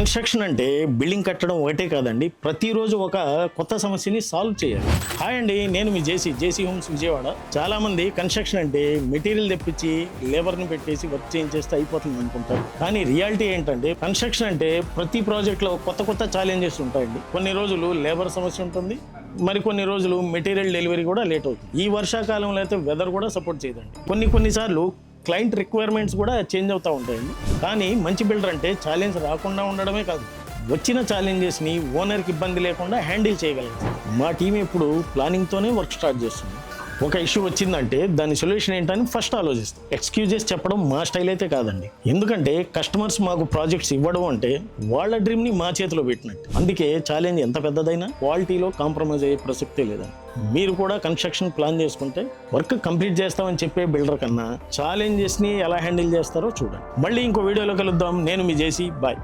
Construction అంటే building కట్టడం ఒకటే కాదండి, ప్రతిరోజు ఒక కొత్త సమస్యని సాల్వ్ చేయాలి. హాయ్ అండి, నేను మీ జేసీ హోమ్స్ విజయవాడ. చాలా మంది కన్స్ట్రక్షన్ అంటే మెటీరియల్ తెప్పించి లేబర్ని పెట్టేసి వర్క్ చేయించేస్తే అయిపోతుంది అనుకుంటారు. కానీ రియాలిటీ ఏంటంటే కన్స్ట్రక్షన్ అంటే ప్రతి ప్రాజెక్ట్లో కొత్త ఛాలెంజెస్ ఉంటాయండి. కొన్ని రోజులు లేబర్ సమస్య ఉంటుంది, మరికొన్ని రోజులు మెటీరియల్ డెలివరీ కూడా లేట్ అవుతుంది. ఈ వర్షాకాలంలో అయితే వెదర్ కూడా సపోర్ట్ చేయదండి. కొన్నిసార్లు క్లయింట్ రిక్వైర్మెంట్స్ కూడా చేంజ్ అవుతూ ఉంటాయండి. కానీ మంచి బిల్డర్ అంటే ఛాలెంజ్ రాకుండా ఉండడమే కాదు, వచ్చిన ఛాలెంజెస్ని ఓనర్కి ఇబ్బంది లేకుండా హ్యాండిల్ చేయగలరు. మా టీం ఎప్పుడు ప్లానింగ్తోనే వర్క్ స్టార్ట్ చేస్తుంది. ఒక ఇష్యూ వచ్చిందంటే దాని సొల్యూషన్ ఏంటని ఫస్ట్ ఆలోచిస్తాం. ఎక్స్క్యూజెస్ చెప్పడం మా స్టైల్ అయితే కాదండి, ఎందుకంటే కస్టమర్స్ మాకు ప్రాజెక్ట్స్ ఇవ్వడం అంటే వాళ్ళ డ్రీమ్ని మా చేతిలో పెట్టినట్టు. అందుకే ఛాలెంజ్ ఎంత పెద్దదైనా క్వాలిటీలో కాంప్రమైజ్ అయ్యే ప్రసక్తే లేదండి. మీరు కూడా కన్స్ట్రక్షన్ ప్లాన్ చేసుకుంటే వర్క్ కంప్లీట్ చేస్తామని చెప్పే బిల్డర్ కన్నా ఛాలెంజెస్ని ఎలా హ్యాండిల్ చేస్తారో చూడండి. మళ్ళీ ఇంకో వీడియోలో కలుద్దాం. నేను మీ జేసీ. బాయ్.